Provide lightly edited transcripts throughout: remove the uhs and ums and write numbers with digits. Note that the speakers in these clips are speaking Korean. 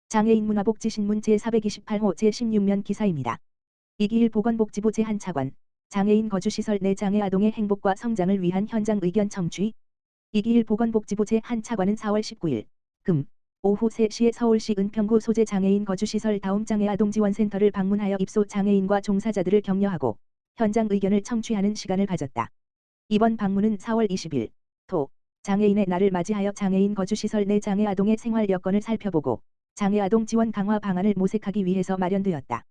장애인 문화복지신문 제428호 제16면 기사입니다. 이기일 보건복지부 제1차관, 장애인 거주시설 내 장애 아동의 행복과 성장을 위한 현장 의견 청취. 이기일 보건복지부 제1차관은 4월 19일 금 오후 3시에 서울시 은평구 소재 장애인 거주시설 다음장애아동지원센터를 방문하여 입소 장애인과 종사자들을 격려하고 현장 의견을 청취하는 시간을 가졌다. 이번 방문은 4월 20일 토 장애인의 날을 맞이하여 장애인 거주시설 내 장애아동의 생활 여건을 살펴보고 장애아동 지원 강화 방안을 모색하기 위해서 마련되었다.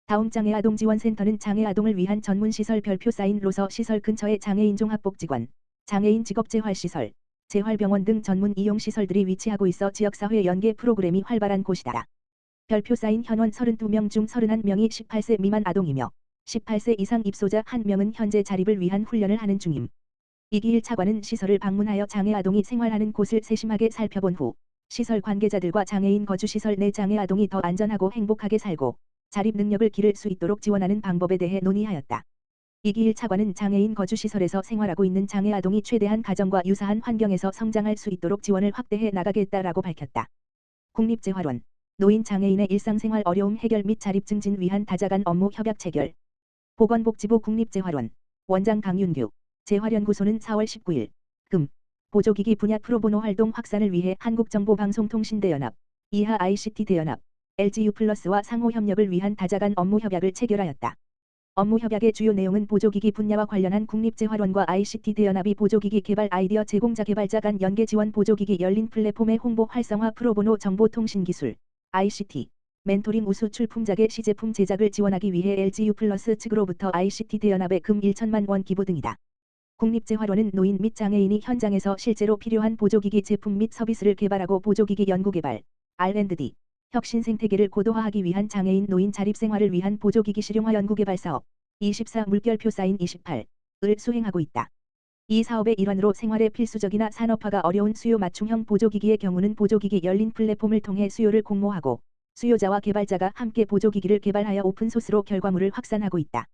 다음장애아동지원센터는 장애아동을 위한 전문시설 별표 사인로서 시설 근처의 장애인 종합복지관, 장애인 직업재활시설, 재활병원 등 전문 이용시설들이 위치하고 있어 지역사회 연계 프로그램이 활발한 곳이다. 별표 사인 현원 32명 중 31명이 18세 미만 아동이며 18세 이상 입소자 1명은 현재 자립을 위한 훈련을 하는 중임. 이기일 차관은 시설을 방문하여 장애아동이 생활하는 곳을 세심하게 살펴본 후 시설 관계자들과 장애인 거주시설 내 장애아동이 더 안전하고 행복하게 살고 자립 능력을 기를 수 있도록 지원하는 방법에 대해 논의하였다. 이기일 차관은 장애인 거주시설에서 생활하고 있는 장애아동이 최대한 가정과 유사한 환경에서 성장할 수 있도록 지원을 확대해 나가겠다라고 밝혔다. 국립재활원, 노인 장애인의 일상생활 어려움 해결 및 자립 증진 위한 다자간 업무 협약 체결. 보건복지부 국립재활원, 원장 강윤규, 재활연구소는 4월 19일 금 보조기기 분야 프로보노 활동 확산을 위해 한국정보방송통신대연합, 이하 ICT대연합, LGU+와 상호 협력을 위한 다자간 업무 협약을 체결하였다. 업무 협약의 주요 내용은 보조기기 분야와 관련한 국립재활원과 ICT대연합이 보조기기 개발 아이디어 제공자 개발자 간 연계 지원 보조기기 열린 플랫폼의 홍보 활성화 프로보노 정보통신기술, ICT, 멘토링 우수 출품작의 시제품 제작을 지원하기 위해 LGU+ 측으로부터 ICT대연합에 금 1천만 원 기부 등이다. 국립재활원은 노인 및 장애인이 현장에서 실제로 필요한 보조기기 제품 및 서비스를 개발하고 보조기기 연구개발, R&D, 혁신 생태계를 고도화하기 위한 장애인 노인 자립생활을 위한 보조기기 실용화 연구개발 사업 24 물결표 사인 28을 수행하고 있다. 이 사업의 일환으로 생활에 필수적이나 산업화가 어려운 수요 맞춤형 보조기기의 경우는 보조기기 열린 플랫폼을 통해 수요를 공모하고 수요자와 개발자가 함께 보조기기를 개발하여 오픈소스로 결과물을 확산하고 있다.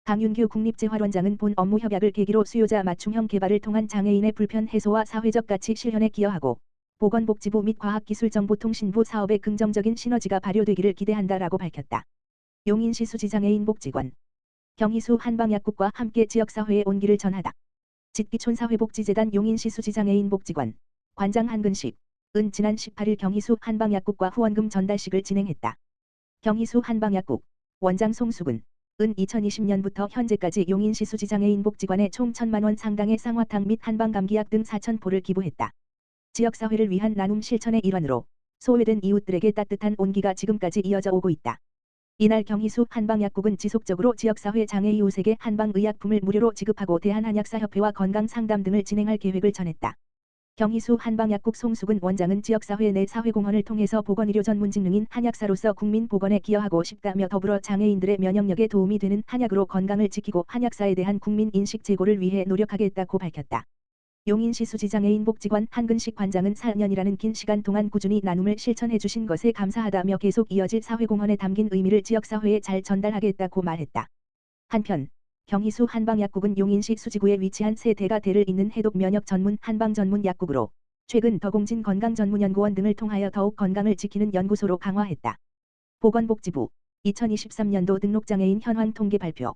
강윤규 국립재활원장은 본 업무 협약을 계기로 수요자 맞춤형 개발을 통한 장애인의 불편 해소와 사회적 가치 실현에 기여하고 보건복지부 및 과학기술정보통신부 사업에 긍정적인 시너지가 발효되기를 기대한다라고 밝혔다. 용인시 수지장애인 복지관, 경희수 한방약국과 함께 지역사회에 온기를 전하다. 짓기촌사회복지재단 용인시 수지장애인 복지관, 관장 한근식, 은 지난 18일 경희수 한방약국과 후원금 전달식을 진행했다. 경희수 한방약국, 원장 송수근, 은 2020년부터 현재까지 용인시 수지장애인 복지관에 총 1,000만 원 상당의 쌍화탕 및 한방감기약 등 4,000포를 기부했다. 지역사회를 위한 나눔 실천의 일환으로 소외된 이웃들에게 따뜻한 온기가 지금까지 이어져 오고 있다. 이날 경희수 한방약국은 지속적으로 지역사회 장애 이웃에게 한방의약품을 무료로 지급하고 대한한약사협회와 건강상담 등을 진행할 계획을 전했다. 경희수 한방약국 송수근 원장은 지역사회 내 사회공헌을 통해서 보건의료 전문직능인 한약사로서 국민 보건에 기여하고 싶다며 더불어 장애인들의 면역력에 도움이 되는 한약으로 건강을 지키고 한약사에 대한 국민 인식 제고를 위해 노력하겠다고 밝혔다. 용인시 수지장애인 복지관 한근식 관장은 4년이라는 긴 시간 동안 꾸준히 나눔을 실천해 주신 것에 감사하다며 계속 이어질 사회공헌에 담긴 의미를 지역사회에 잘 전달하겠다고 말했다. 한편 경희수 한방약국은 용인시 수지구에 위치한 세 대가 대를 잇는 해독 면역 전문 한방 전문 약국으로 최근 더공진 건강전문연구원 등을 통하여 더욱 건강을 지키는 연구소로 강화했다. 보건복지부 2023년도 등록장애인 현황 통계 발표.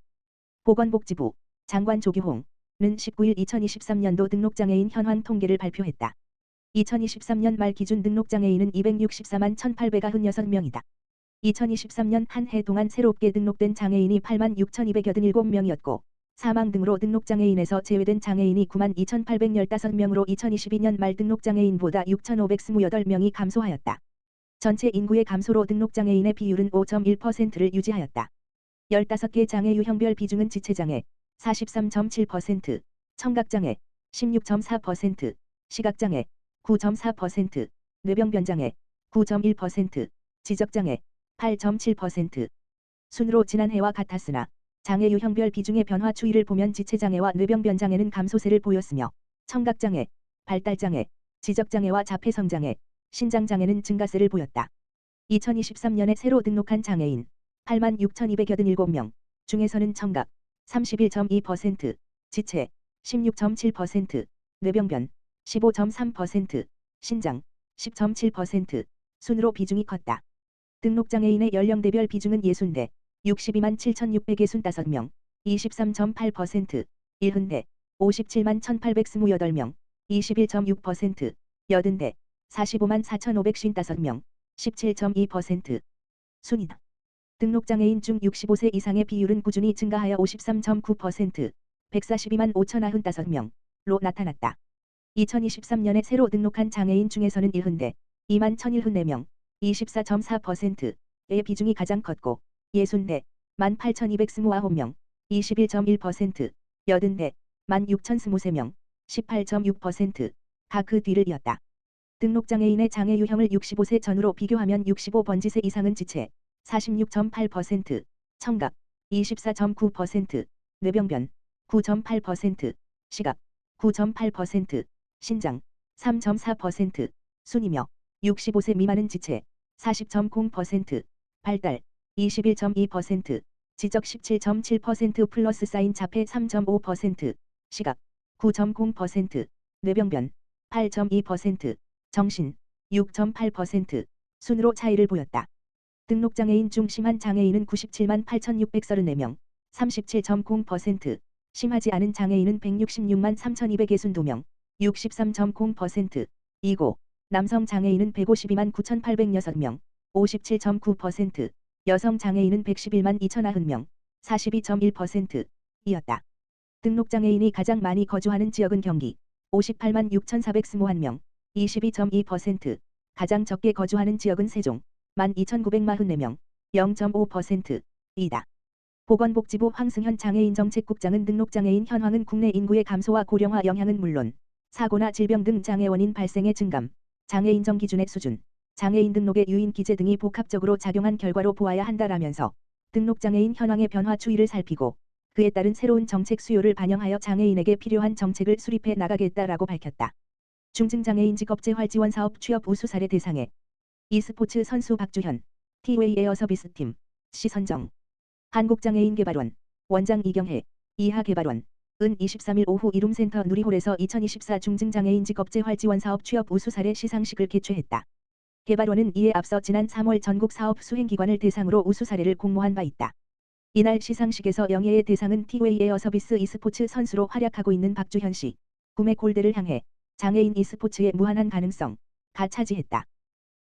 보건복지부 장관 조규홍 는 19일 2023년도 등록장애인 현황 통계를 발표했다. 2023년 말 기준 등록장애인은 264만 1,896명이다. 2023년 한 해 동안 새롭게 등록된 장애인이 8만 6,287명이었고 사망 등으로 등록장애인에서 제외된 장애인이 9만 2,815명으로 2022년 말 등록장애인보다 6,528명이 감소하였다. 전체 인구의 감소로 등록장애인의 비율은 5.1%를 유지하였다. 15개 장애 유형별 비중은 지체장애 43.7%, 청각장애 16.4%, 시각장애 9.4%, 뇌병변장애 9.1%, 지적장애 8.7%. 순으로 지난해와 같았으나 장애 유형별 비중의 변화 추이를 보면 지체장애와 뇌병변장애는 감소세를 보였으며 청각장애, 발달장애, 지적장애와 자폐성장애, 신장장애는 증가세를 보였다. 2023년에 새로 등록한 장애인 86,287명 중에서는 청각 31.2%, 지체 16.7%, 뇌병변 15.3%, 신장 10.7%, 순으로 비중이 컸다. 등록장애인의 연령대별 비중은 60대, 62만 7,665명, 23.8%, 70대, 57만 1,828명, 21.6%, 80대, 45만 4,555명, 17.2%. 순이다. 등록장애인 중 65세 이상의 비율은 꾸준히 증가하여 53.9%, 142만 5,095명로 나타났다. 2023년에 새로 등록한 장애인 중에서는 1흔대, 2만 1,014명, 24.4%의 비중이 가장 컸고, 60대, 18,229명, 21.1%, 80대, 16,023명, 18.6%가 그 뒤를 이었다. 등록장애인의 장애 유형을 65세 전후로 비교하면 65번지세 이상은 지체, 46.8%, 청각, 24.9%, 뇌병변, 9.8%, 시각, 9.8%, 신장, 3.4%, 순이며 65세 미만은 지체, 40.0%, 발달, 21.2%, 지적 17.7% 플러스 사인 자폐 3.5%, 시각, 9.0%, 뇌병변, 8.2%, 정신, 6.8%, 순으로 차이를 보였다. 등록장애인 중 심한 장애인은 97만 8,634명, 37.0%, 심하지 않은 장애인은 166만 3,262명, 63.0%이고 남성 장애인은 152만 9,806명, 57.9%, 여성 장애인은 111만 2,090명, 42.1%이었다. 등록장애인이 가장 많이 거주하는 지역은 경기, 58만 6,421명, 22.2%, 가장 적게 거주하는 지역은 세종, 12,944명, 0.5%이다. 보건복지부 황승현 장애인정책국장은 등록장애인 현황은 국내 인구의 감소와 고령화 영향은 물론 사고나 질병 등 장애 원인 발생의 증감, 장애인정 기준의 수준, 장애인 등록의 유인 기재 등이 복합적으로 작용한 결과로 보아야 한다라면서 등록장애인 현황의 변화 추이를 살피고 그에 따른 새로운 정책 수요를 반영하여 장애인에게 필요한 정책을 수립해 나가겠다라고 밝혔다. 중증장애인 직업재활지원 사업 취업 우수 사례 대상에 e스포츠 선수 박주현, 티웨이 에어서비스팀, 시선정, 한국장애인개발원, 원장 이경혜, 이하개발원, 은 23일 오후 이룸센터 누리홀에서 2024 중증장애인 직업재활지원 사업 취업 우수 사례 시상식을 개최했다. 개발원은 이에 앞서 지난 3월 전국 사업 수행기관을 대상으로 우수 사례를 공모한 바 있다. 이날 시상식에서 영예의 대상은 티웨이 에어서비스 e스포츠 선수로 활약하고 있는 박주현 씨, 구매 골드를 향해 장애인 e스포츠의 무한한 가능성가 차지했다.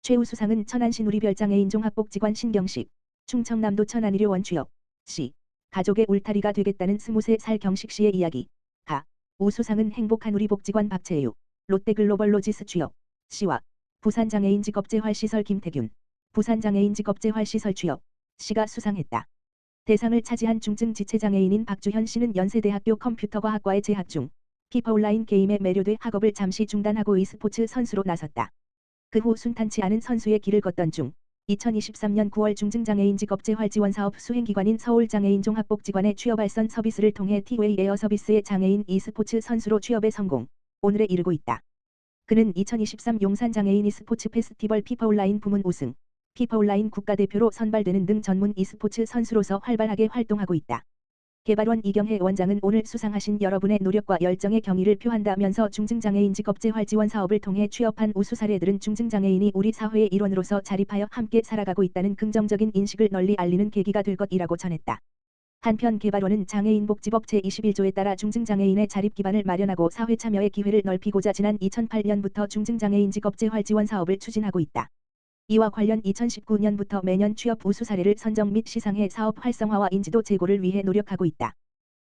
최우수상은 천안시 누리별장애인 종합복지관 신경식, 충청남도 천안의료원 주혁 씨, 가족의 울타리가 되겠다는 23살 경식 씨의 이야기, 가, 우수상은 행복한 우리복지관 박채유, 롯데글로벌로지스 주혁 씨와 부산장애인 직업재활시설 김태균, 부산장애인 직업재활시설 주혁 씨가 수상했다. 대상을 차지한 중증 지체장애인인 박주현 씨는 연세대학교 컴퓨터과학과에 재학 중 피파 온라인 게임에 매료돼 학업을 잠시 중단하고 e스포츠 선수로 나섰다. 그 후 순탄치 않은 선수의 길을 걷던 중 2023년 9월 중증장애인 직업재활지원 사업 수행기관인 서울장애인 종합복지관의 취업알선 서비스를 통해 티웨이 에어서비스의 장애인 e스포츠 선수로 취업에 성공, 오늘에 이르고 있다. 그는 2023 용산장애인 e스포츠 페스티벌 피파 온라인 부문 우승, 피파 온라인 국가대표로 선발되는 등 전문 e스포츠 선수로서 활발하게 활동하고 있다. 개발원 이경혜 원장은 오늘 수상하신 여러분의 노력과 열정에 경의를 표한다면서 중증장애인 직업재활지원 사업을 통해 취업한 우수 사례들은 중증장애인이 우리 사회의 일원으로서 자립하여 함께 살아가고 있다는 긍정적인 인식을 널리 알리는 계기가 될 것이라고 전했다. 한편 개발원은 장애인복지법 제21조에 따라 중증장애인의 자립 기반을 마련하고 사회 참여의 기회를 넓히고자 지난 2008년부터 중증장애인 직업재활지원 사업을 추진하고 있다. 이와 관련 2019년부터 매년 취업 우수 사례를 선정 및 시상해 사업 활성화와 인지도 제고를 위해 노력하고 있다.